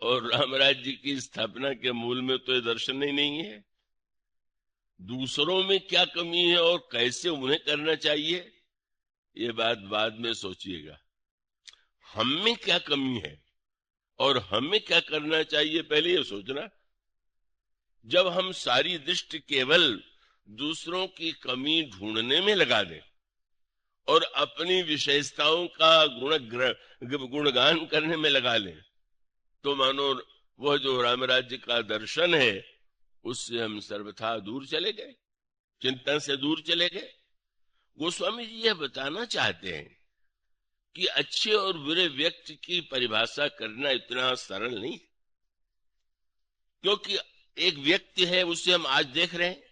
और राम राज्य की स्थापना के मूल में तो ये दर्शन ही नहीं है। दूसरों में क्या कमी है और कैसे उन्हें करना चाहिए, ये बात बाद में सोचिएगा। हम में क्या कमी है और हमें क्या करना चाहिए, पहले ये सोचना। जब हम सारी दृष्टि केवल दूसरों की कमी ढूंढने में लगा दें और अपनी विशेषताओं का गुणगान करने में लगा लें, तो मानो वह जो राम राज्य का दर्शन है उससे हम सर्वथा दूर चले गए, चिंतन से दूर चले गए। गोस्वामी जी यह बताना चाहते हैं कि अच्छे और बुरे व्यक्ति की परिभाषा करना इतना सरल नहीं, क्योंकि एक व्यक्ति है उसे हम आज देख रहे हैं,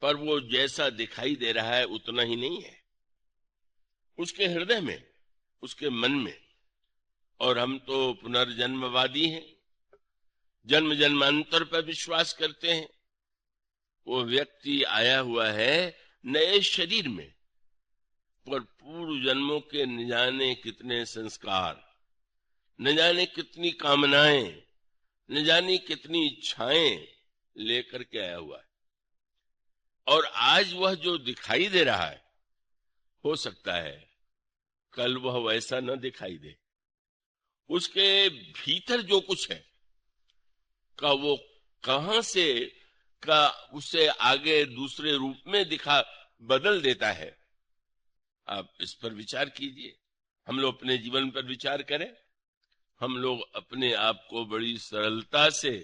पर वो जैसा दिखाई दे रहा है उतना ही नहीं है उसके हृदय में, उसके मन में। और हम तो पुनर्जन्मवादी हैं, जन्म जन्मांतर पर विश्वास करते हैं। वो व्यक्ति आया हुआ है नए शरीर में, पर पूर्व जन्मों के न जाने कितने संस्कार, न जाने कितनी कामनाएं, न जाने कितनी इच्छाएं लेकर के आया हुआ है। और आज वह जो दिखाई दे रहा है, हो सकता है कल वह वैसा न दिखाई दे। उसके भीतर जो कुछ है का वो कहां से का उसे आगे दूसरे रूप में दिखा बदल देता है। आप इस पर विचार कीजिए। हम लोग अपने जीवन पर विचार करें। हम लोग अपने आप को बड़ी सरलता से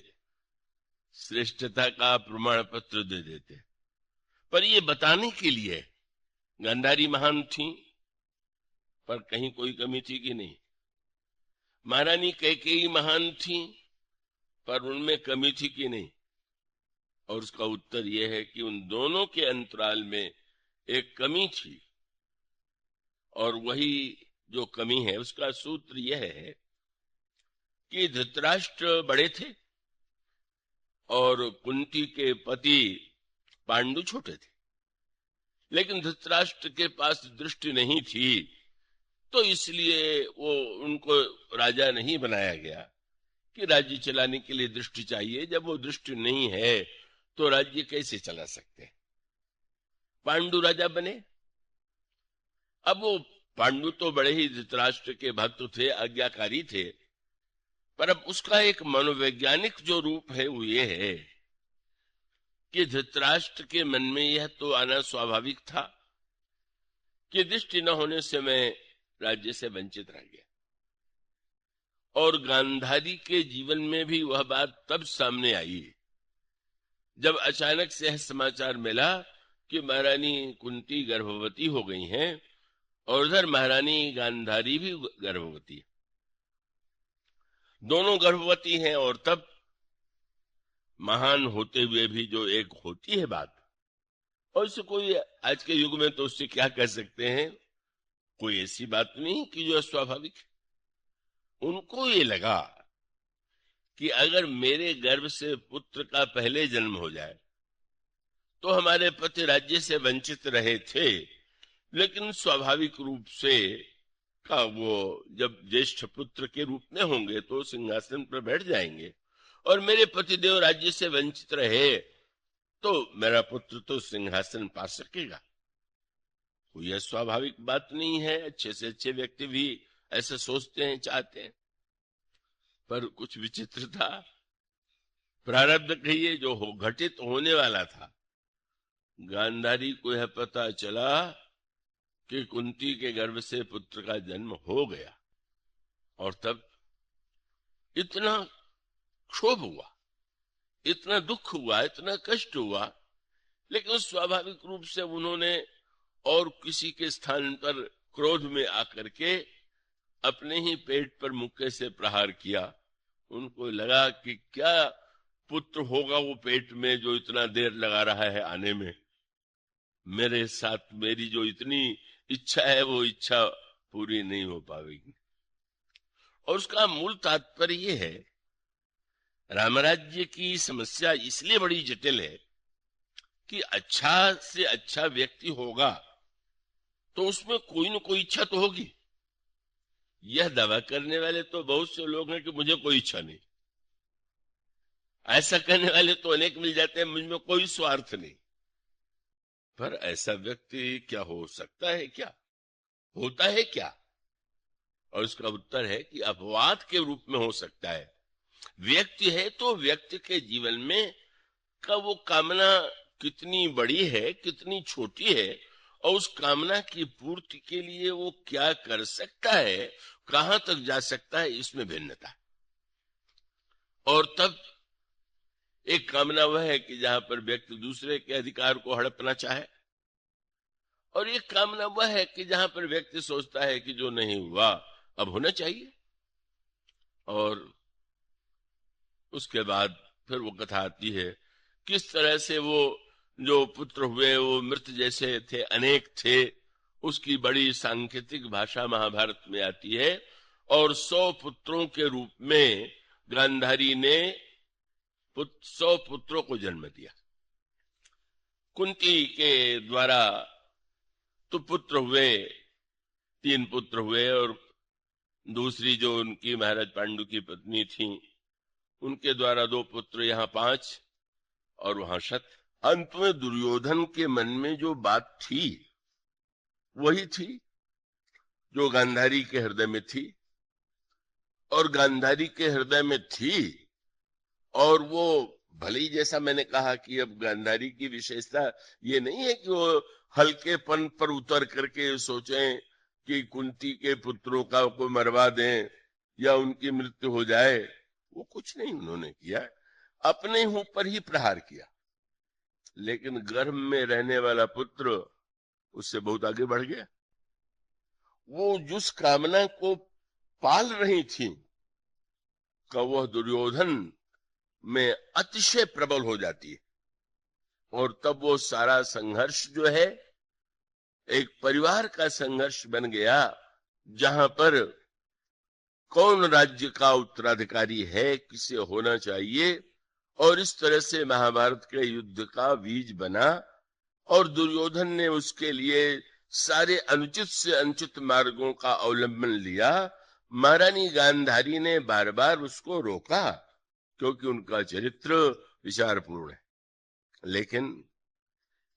श्रेष्ठता का प्रमाण पत्र दे देते, पर ये बताने के लिए गांधारी महान थी, पर कहीं कोई कमी थी कि नहीं? महारानी कैकेयी महान थी, पर उनमें कमी थी कि नहीं? और उसका उत्तर यह है कि उन दोनों के अंतराल में एक कमी थी, और वही जो कमी है उसका सूत्र यह है कि धृतराष्ट्र बड़े थे और कुंती के पति पांडु छोटे थे। लेकिन धृतराष्ट्र के पास दृष्टि नहीं थी, तो इसलिए वो उनको राजा नहीं बनाया गया कि राज्य चलाने के लिए दृष्टि चाहिए। जब वो दृष्टि नहीं है तो राज्य कैसे चला सकते हैं? पांडु राजा बने। अब वो पांडु तो बड़े ही धृतराष्ट्र के भक्त थे, आज्ञाकारी थे, पर अब उसका एक मनोवैज्ञानिक जो रूप है वो ये है कि धृतराष्ट्र के मन में यह तो आना स्वाभाविक था कि दृष्टि न होने से मैं राज्य से वंचित रह गया। और गांधारी के जीवन में भी वह बात तब सामने आई जब अचानक से यह समाचार मिला कि महारानी कुंती गर्भवती हो गई हैं और उधर महारानी गांधारी भी गर्भवती है। दोनों गर्भवती हैं, और तब महान होते हुए भी जो एक होती है बात, और इससे कोई आज के युग में तो उससे क्या कह सकते हैं, कोई ऐसी बात नहीं कि जो अस्वाभाविक है। उनको ये लगा कि अगर मेरे गर्भ से पुत्र का पहले जन्म हो जाए, तो हमारे पति राज्य से वंचित रहे थे, लेकिन स्वाभाविक रूप से का वो जब ज्येष्ठ पुत्र के रूप में होंगे तो सिंहासन पर बैठ जाएंगे, और मेरे पतिदेव राज्य से वंचित रहे तो मेरा पुत्र तो सिंहासन पा सकेगा। कोई अस्वाभाविक बात नहीं है। अच्छे से अच्छे व्यक्ति भी ऐसे सोचते हैं, चाहते हैं। पर कुछ विचित्र था, प्रारब्ध कहिए जो हो घटित होने वाला था। गांधारी को यह पता चला कि कुंती के गर्भ से पुत्र का जन्म हो गया, और तब इतना क्षोभ हुआ, इतना दुख हुआ, इतना कष्ट हुआ। लेकिन स्वाभाविक रूप से उन्होंने और किसी के स्थान पर क्रोध में आकर के अपने ही पेट पर मुक्के से प्रहार किया। उनको लगा कि क्या पुत्र होगा वो पेट में जो इतना देर लगा रहा है आने में, मेरे साथ मेरी जो इतनी इच्छा है वो इच्छा पूरी नहीं हो पाएगी। और उसका मूल तात्पर्य ये है, रामराज्य की समस्या इसलिए बड़ी जटिल है कि अच्छा से अच्छा व्यक्ति होगा तो उसमें कोई न कोई इच्छा तो होगी। यह दावा करने वाले तो बहुत से लोग हैं कि मुझे कोई इच्छा नहीं। ऐसा कहने वाले तो अनेक मिल जाते हैं, मुझ में कोई स्वार्थ नहीं। पर ऐसा व्यक्ति क्या हो सकता है, क्या होता है क्या? और उसका उत्तर है कि अपवाद के रूप में हो सकता है। व्यक्ति है तो व्यक्ति के जीवन में का वो कामना कितनी बड़ी है, कितनी छोटी है, और उस कामना की पूर्ति के लिए वो क्या कर सकता है, कहां तक जा सकता है, इसमें भिन्नता है। और तब एक कामना वह है कि जहां पर व्यक्ति दूसरे के अधिकार को हड़पना चाहे, और एक कामना वह है कि जहां पर व्यक्ति सोचता है कि जो नहीं हुआ अब होना चाहिए। और उसके बाद फिर वो कथा आती है किस तरह से वो जो पुत्र हुए वो मृत जैसे थे, अनेक थे। उसकी बड़ी सांकेतिक भाषा महाभारत में आती है। और 100 पुत्रों के रूप में गांधारी ने 100 पुत्रों को जन्म दिया। कुंती के द्वारा तो पुत्र हुए, 3 पुत्र हुए, और दूसरी जो उनकी महाराज पांडु की पत्नी थी उनके द्वारा 2 पुत्र, यहाँ 5 और वहां शत। अंत में दुर्योधन के मन में जो बात थी वही थी जो गांधारी के हृदय में थी, और गांधारी के हृदय में थी। और वो भले ही, जैसा मैंने कहा कि अब गांधारी की विशेषता ये नहीं है कि वो हल्केपन पर उतर करके सोचें कि कुंती के पुत्रों का को मरवा दें या उनकी मृत्यु हो जाए। वो कुछ नहीं उन्होंने किया, अपने ऊपर ही प्रहार किया। लेकिन गर्भ में रहने वाला पुत्र उससे बहुत आगे बढ़ गया। वो जिस कामना को पाल रही थी का वह दुर्योधन में अतिशय प्रबल हो जाती है। और तब वो सारा संघर्ष जो है एक परिवार का संघर्ष बन गया, जहां पर कौन राज्य का उत्तराधिकारी है, किसे होना चाहिए। और इस तरह से महाभारत के युद्ध का बीज बना। और दुर्योधन ने उसके लिए सारे अनुचित से अनुचित मार्गों का अवलंबन लिया। महारानी गांधारी ने बार बार उसको रोका क्योंकि उनका चरित्र विचारपूर्ण है। लेकिन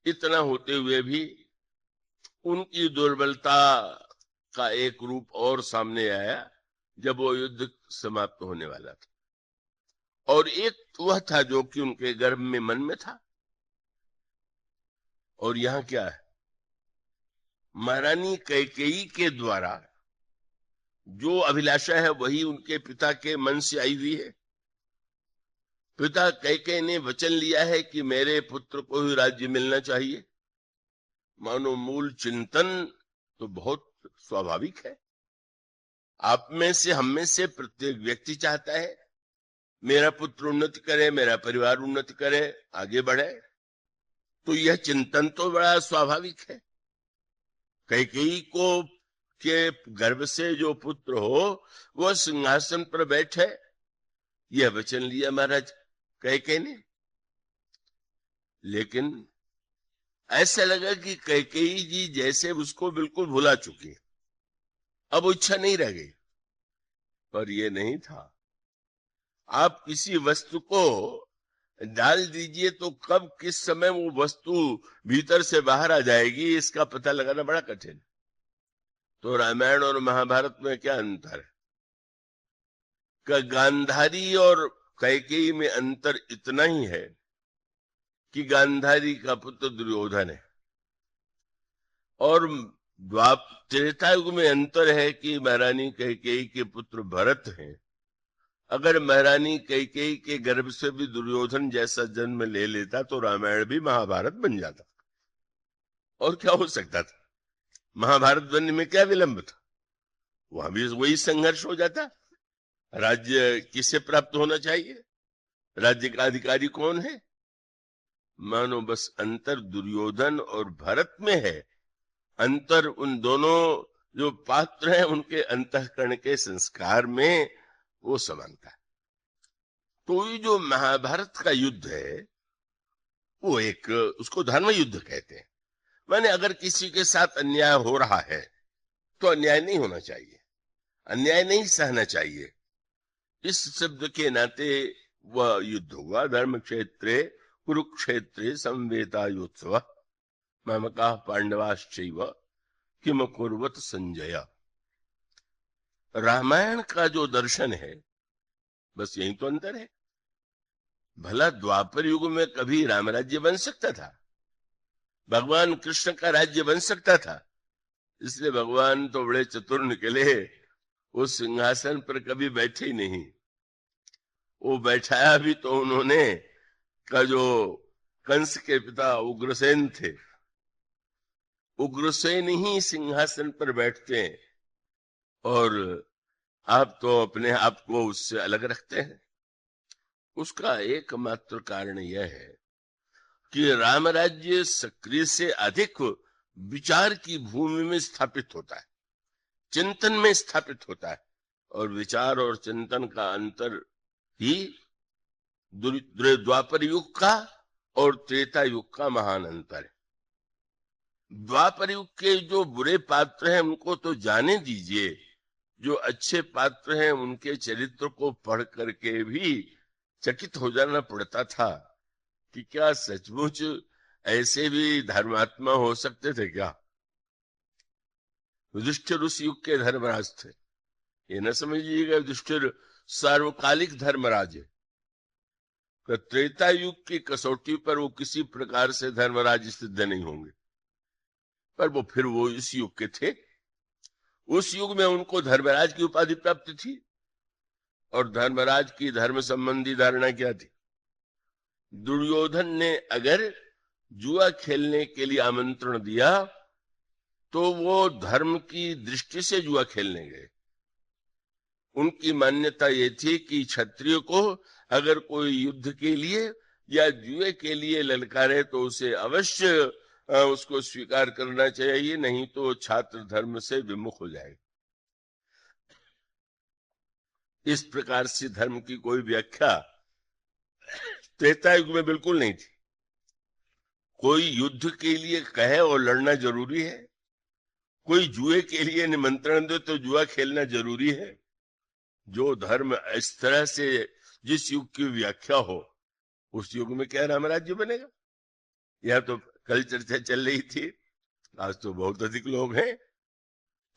इतना होते हुए भी उनकी दुर्बलता का एक रूप और सामने आया जब वो युद्ध समाप्त होने वाला था। और एक वह था जो कि उनके गर्भ में मन में था। और यहां क्या है, महारानी कैकेयी के द्वारा जो अभिलाषा है वही उनके पिता के मन से आई हुई है। पिता कैकेयी ने वचन लिया है कि मेरे पुत्र को ही राज्य मिलना चाहिए। मानो मूल चिंतन तो बहुत स्वाभाविक है। आप में से, हम में से प्रत्येक व्यक्ति चाहता है मेरा पुत्र उन्नति करे, मेरा परिवार उन्नति करे, आगे बढ़े। तो यह चिंतन तो बड़ा स्वाभाविक है। कैकेयी को के गर्भ से जो पुत्र हो वह सिंहासन पर बैठे, यह वचन लिया महाराज कैकेयी ने। लेकिन ऐसा लगा कि कैकेयी जी जैसे उसको बिल्कुल भुला चुकी, अब इच्छा नहीं रह गई। पर यह नहीं था। आप किसी वस्तु को डाल दीजिए तो कब किस समय वो वस्तु भीतर से बाहर आ जाएगी इसका पता लगाना बड़ा कठिन। तो रामायण और महाभारत में क्या अंतर है? गांधारी और कैकेयी में अंतर इतना ही है कि गांधारी का पुत्र दुर्योधन है, और त्रेता युग में अंतर है कि महारानी कैकेयी के पुत्र भरत हैं। अगर महारानी कैकेयी के गर्भ से भी दुर्योधन जैसा जन्म ले लेता तो रामायण भी महाभारत बन जाता। और क्या हो सकता था? महाभारत बनने में क्या विलंब था? वहां भी वही संघर्ष हो जाता। राज्य किसे प्राप्त होना चाहिए, राज्य का अधिकारी कौन है। मानो बस अंतर दुर्योधन और भरत में है। अंतर उन दोनों जो पात्र हैं उनके अंतःकरण के संस्कार में वो समानता है। तो ये जो महाभारत का युद्ध है वो एक, उसको धर्म युद्ध कहते हैं। माने अगर किसी के साथ अन्याय हो रहा है तो अन्याय नहीं होना चाहिए। अन्याय नहीं सहना चाहिए। इस शब्द के नाते वह युद्ध हुआ। धर्म क्षेत्रे कुरुक्षेत्रे संवेतायुत्सव ममकाः पांडवाश्चैव किम कुर्वत संजय। रामायण का जो दर्शन है, बस यही तो अंतर है। भला द्वापर युग में कभी राम राज्य बन सकता था? भगवान कृष्ण का राज्य बन सकता था? इसलिए भगवान तो बड़े चतुर निकले, उस सिंहासन पर कभी बैठे ही नहीं। वो बैठाया भी तो उन्होंने का जो कंस के पिता उग्रसेन थे, उग्रसेन ही सिंहासन पर बैठते हैं, और आप तो अपने आप को उससे अलग रखते हैं। उसका एकमात्र कारण यह है कि राम राज्य सक्रिय से अधिक विचार की भूमि में स्थापित होता है, चिंतन में स्थापित होता है। और विचार और चिंतन का अंतर ही द्वापर युग का और त्रेता युग का महान अंतर है। द्वापर युग के जो बुरे पात्र हैं उनको तो जाने दीजिए, जो अच्छे पात्र हैं उनके चरित्र को पढ़ करके भी चकित हो जाना पड़ता था कि क्या सचमुच ऐसे भी धर्मात्मा हो सकते थे क्या? युधिष्ठिर उस युग के धर्मराज थे। ये न समझिएगा युधिष्ठिर सार्वकालिक धर्मराज है। त्रेता युग की कसौटी पर वो किसी प्रकार से धर्मराज सिद्ध नहीं होंगे, पर वो फिर वो इस युग के थे। उस युग में उनको धर्मराज की उपाधि प्राप्त थी। और धर्मराज की धर्म संबंधी धारणा क्या थी? दुर्योधन ने अगर जुआ खेलने के लिए आमंत्रण दिया तो वो धर्म की दृष्टि से जुआ खेलने गए। उनकी मान्यता ये थी कि क्षत्रिय को अगर कोई युद्ध के लिए या जुए के लिए ललकारे तो उसे अवश्य उसको स्वीकार करना चाहिए, नहीं तो छात्र धर्म से विमुख हो जाएगा। इस प्रकार से धर्म की कोई व्याख्या त्रेता युग में बिल्कुल नहीं थी। कोई युद्ध के लिए कहे और लड़ना जरूरी है, कोई जुए के लिए निमंत्रण दे तो जुआ खेलना जरूरी है। जो धर्म इस तरह से जिस युग की व्याख्या हो, उस युग में क्या रामराज्य बनेगा? यह तो कल चर्चा चल रही थी, आज तो बहुत अधिक लोग हैं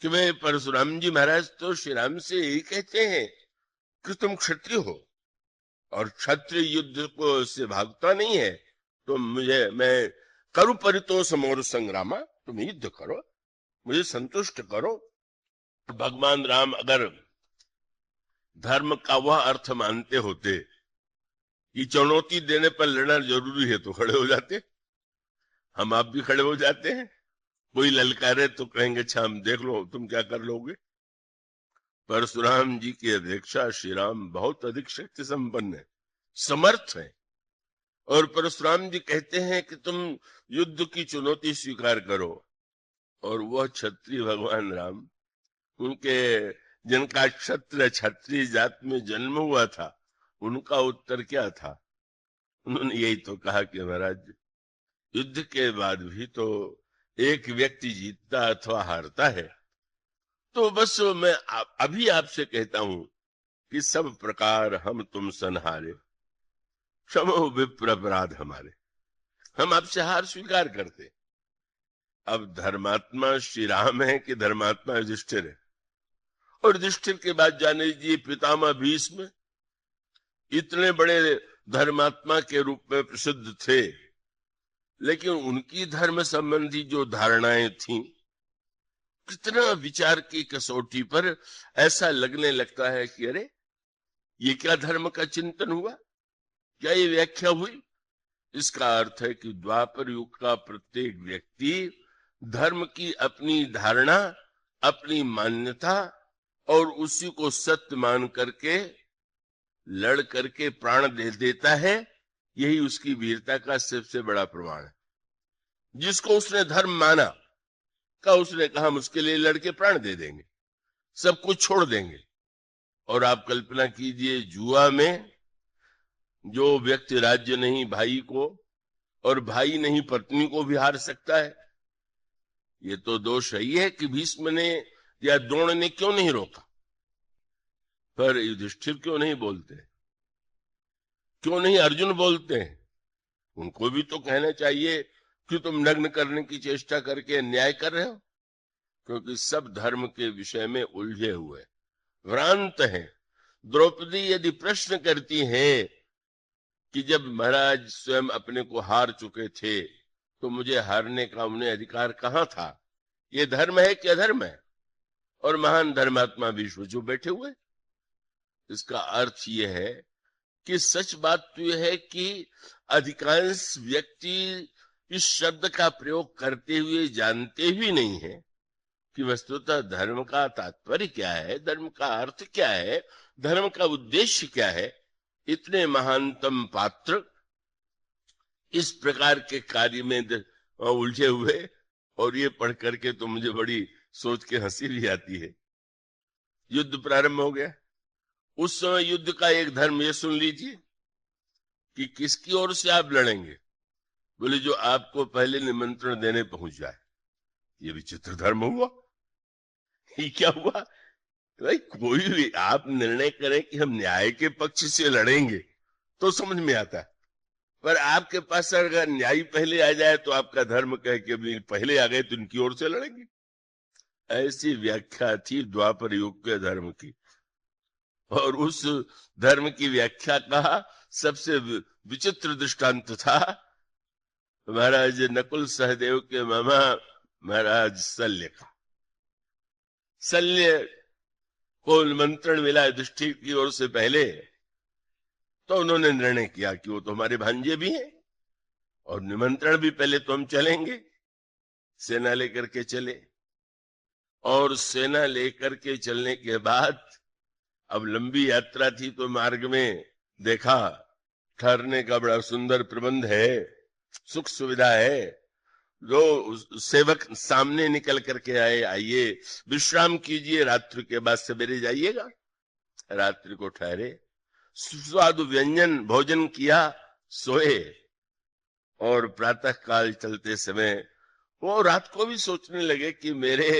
कि वे परशुराम जी महाराज तो श्री राम से यही कहते हैं कि तुम क्षत्रिय हो और क्षत्रिय युद्ध को से भागता नहीं है, तो मैं करूं परितोष मोर संग्रामा, तुम युद्ध करो, मुझे संतुष्ट करो। भगवान राम अगर धर्म का वह अर्थ मानते होते कि चुनौती देने पर लड़ना जरूरी है तो खड़े हो जाते। हम आप भी खड़े हो जाते हैं। कोई ललकारे तो कहेंगे अच्छा हम देख लो तुम क्या कर लोगे। परशुराम जी की अपेक्षा श्री राम बहुत अधिक शक्ति संपन्न है, समर्थ है। और परशुराम जी कहते हैं कि तुम युद्ध की चुनौती स्वीकार करो। और वह क्षत्रिय भगवान राम, उनके जिनका क्षत्रिय जात में जन्म हुआ था, उनका उत्तर क्या था? उन्होंने यही तो कहा कि महाराज युद्ध के बाद भी तो एक व्यक्ति जीतता अथवा हारता है। तो बस मैं अभी आपसे कहता हूं कि सब प्रकार हम तुम संहारे, क्षमो विप्र अपराध हमारे। हम आपसे हार स्वीकार करते। अब धर्मात्मा श्री राम है कि धर्मात्मा युधिष्ठिर है? और युधिष्ठिर के बाद जाने दीजिए पितामह भीष्म इतने बड़े धर्मात्मा के रूप में प्रसिद्ध थे, लेकिन उनकी धर्म संबंधी जो धारणाएं थीं, कितना विचार की कसौटी पर ऐसा लगने लगता है कि अरे ये क्या धर्म का चिंतन हुआ, क्या ये व्याख्या हुई? इसका अर्थ है कि द्वापर युग का प्रत्येक व्यक्ति धर्म की अपनी धारणा, अपनी मान्यता और उसी को सत्य मान करके लड़ करके प्राण दे देता है। यही उसकी वीरता का सबसे बड़ा प्रमाण है। जिसको उसने धर्म माना का उसने कहा हम उसके लिए लड़के प्राण दे देंगे, सब कुछ छोड़ देंगे। और आप कल्पना कीजिए जुआ में जो व्यक्ति राज्य नहीं भाई को और भाई नहीं पत्नी को भी हार सकता है। ये तो दोष है कि भीष्म ने या द्रोण ने क्यों नहीं रोका? पर युधिष्ठिर क्यों नहीं बोलते, क्यों नहीं अर्जुन बोलते हैं? उनको भी तो कहना चाहिए कि तुम नग्न करने की चेष्टा करके अन्याय कर रहे हो, क्योंकि सब धर्म के विषय में उलझे हुए भ्रांत हैं। द्रौपदी यदि प्रश्न करती हैं कि जब महाराज स्वयं अपने को हार चुके थे तो मुझे हारने का उन्हें अधिकार कहां था, ये धर्म है कि अधर्म है? और महान धर्मात्मा विश्व जो बैठे हुए, इसका अर्थ यह है कि सच बात तो यह है कि अधिकांश व्यक्ति इस शब्द का प्रयोग करते हुए जानते भी नहीं है कि वस्तुतः धर्म का तात्पर्य क्या है, धर्म का अर्थ क्या है, धर्म का उद्देश्य क्या है। इतने महानतम पात्र इस प्रकार के कार्य में उलझे हुए, और ये पढ़ करके तो मुझे बड़ी सोच के हंसी भी आती है। युद्ध प्रारंभ हो गया। उस समय युद्ध का एक धर्म ये सुन लीजिए कि किसकी ओर से आप लड़ेंगे। बोले जो आपको पहले निमंत्रण देने पहुंच जाए। ये विचित्र धर्म हुआ। ये क्या हुआ भाई? कोई भी आप निर्णय करें कि हम न्याय के पक्ष से लड़ेंगे तो समझ में आता है, पर आपके पास अगर न्याय पहले आ जाए तो आपका धर्म कहे कि पहले आ गए तो इनकी ओर से लड़ेंगे। ऐसी व्याख्या थी द्वापर युग के धर्म की, और उस धर्म की व्याख्या का सबसे विचित्र दृष्टांत था महाराज नकुल सहदेव के मामा महाराज शल्य का। शल्य को निमंत्रण मिला युधिष्ठिर की ओर से पहले, तो उन्होंने निर्णय किया कि वो तो हमारे भांजे भी हैं और निमंत्रण भी पहले तो हम चलेंगे। सेना लेकर के चले, और सेना लेकर के चलने के बाद अब लंबी यात्रा थी तो मार्ग में देखा ठहरने का बड़ा सुंदर प्रबंध है, सुख सुविधा है। जो सेवक सामने निकल करके आए, आइए विश्राम कीजिए, रात्रि के बाद सवेरे जाइएगा। रात्रि को ठहरे, सुस्वादु व्यंजन भोजन किया, सोए, और प्रातः काल चलते समय वो रात को भी सोचने लगे कि मेरे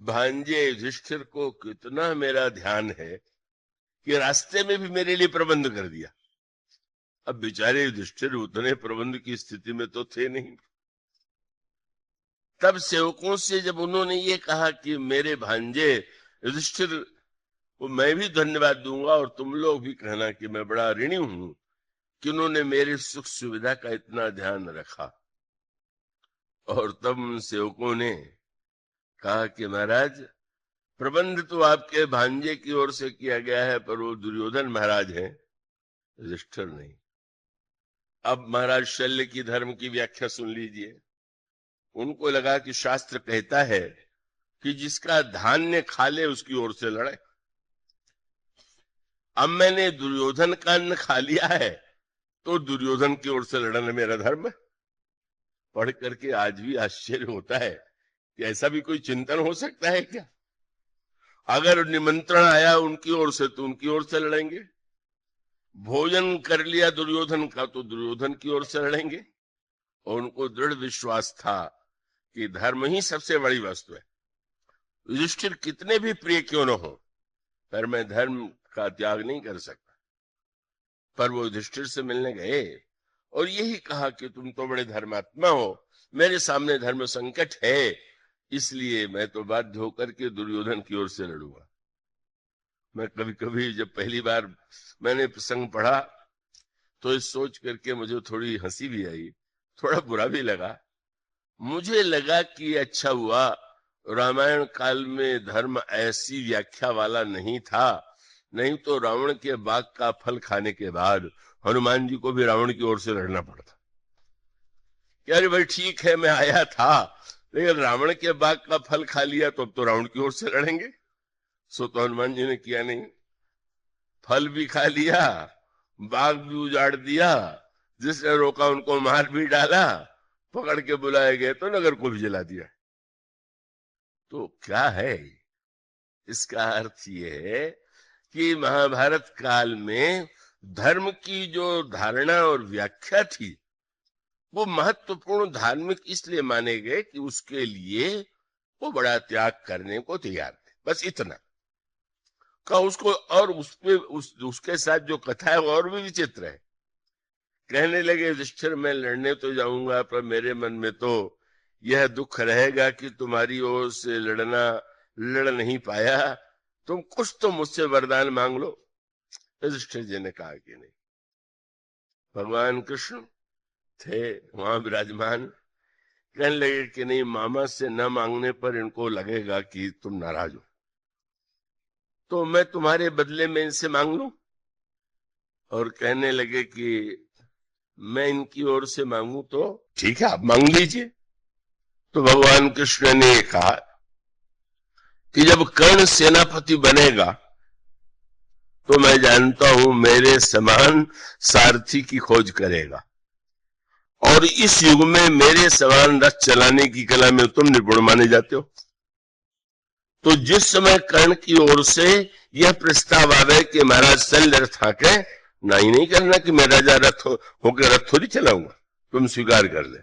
भांजे युधिष्ठिर को कितना मेरा ध्यान है कि रास्ते में भी मेरे लिए प्रबंध कर दिया। अब बेचारे युधिष्ठिर उतने प्रबंध की स्थिति में तो थे नहीं। तब सेवकों से जब उन्होंने ये कहा कि मेरे भांजे युधिष्ठिर वो मैं भी धन्यवाद दूंगा और तुम लोग भी कहना कि मैं बड़ा ऋणी हूं कि उन्होंने मेरे सुख सुविधा का इतना ध्यान रखा। और तब उन सेवकों ने कहा कि महाराज प्रबंध तो आपके भांजे की ओर से किया गया है, पर वो दुर्योधन महाराज हैं, युधिष्ठिर नहीं। अब महाराज शल्य की धर्म की व्याख्या सुन लीजिए। उनको लगा कि शास्त्र कहता है कि जिसका धान्य खा ले उसकी ओर से लड़े। अब मैंने दुर्योधन का अन्न खा लिया है तो दुर्योधन की ओर से लड़ना मेरा धर्म है। पढ़ करके आज भी आश्चर्य होता है कि ऐसा भी कोई चिंतन हो सकता है क्या? अगर निमंत्रण आया उनकी ओर से तो उनकी ओर से लड़ेंगे, भोजन कर लिया दुर्योधन का तो दुर्योधन की ओर से लड़ेंगे। और उनको दृढ़ विश्वास था कि धर्म ही सबसे बड़ी वस्तु है। युधिष्ठिर कितने भी प्रिय क्यों न हो, पर मैं धर्म का त्याग नहीं कर सकता। पर वो युधिष्ठिर से मिलने गए और यही कहा कि तुम तो बड़े धर्मात्मा हो, मेरे सामने धर्म संकट है, इसलिए मैं तो बाध्य होकर के दुर्योधन की ओर से लड़ूंगा। मैं कभी कभी जब पहली बार मैंने प्रसंग पढ़ा तो इस सोच करके मुझे थोड़ी हंसी भी आई, थोड़ा बुरा भी लगा। मुझे लगा कि अच्छा हुआ रामायण काल में धर्म ऐसी व्याख्या वाला नहीं था, नहीं तो रावण के बाग का फल खाने के बाद हनुमान जी को भी रावण की ओर से लड़ना पड़ता। यार भाई ठीक है मैं आया था, लेकिन रावण के बाग का फल खा लिया तो अब तो रावण की ओर से लड़ेंगे। सो तो हनुमान जी ने किया नहीं, फल भी खा लिया, बाग भी उजाड़ दिया, जिसने रोका उनको मार भी डाला, पकड़ के बुलाए गए तो नगर को भी जला दिया। तो क्या है इसका अर्थ ये है कि महाभारत काल में धर्म की जो धारणा और व्याख्या थी वो महत्वपूर्ण धार्मिक इसलिए माने गए कि उसके लिए वो बड़ा त्याग करने को तैयार थे, बस इतना। का उसको, और उसके साथ जो कथा है वो और भी विचित्र है। कहने लगे युधिष्ठिर, मैं लड़ने तो जाऊंगा पर मेरे मन में तो यह दुख रहेगा कि तुम्हारी ओर से लड़ नहीं पाया, तुम कुछ तो मुझसे वरदान मांग लो। युधिष्ठिर जी ने कहा कि नहीं। भगवान कृष्ण थे वहां विराजमान, कहने लगे कि नहीं, मामा से न मांगने पर इनको लगेगा कि तुम नाराज हो, तो मैं तुम्हारे बदले में इनसे मांग लूं। और कहने लगे कि मैं इनकी ओर से मांगू तो ठीक है, आप मांग लीजिए। तो भगवान कृष्ण ने कहा कि जब कर्ण सेनापति बनेगा तो मैं जानता हूं मेरे समान सारथी की खोज करेगा, और इस युग में मेरे समान रथ चलाने की कला में तुम निपुण माने जाते हो। तो जिस समय कर्ण की ओर से यह प्रस्ताव आवे कि महाराज शल्य रथ हाके, नहीं करना कि मैं राजा रथ होकर रथ थोड़ी चलाऊंगा, तुम स्वीकार कर ले।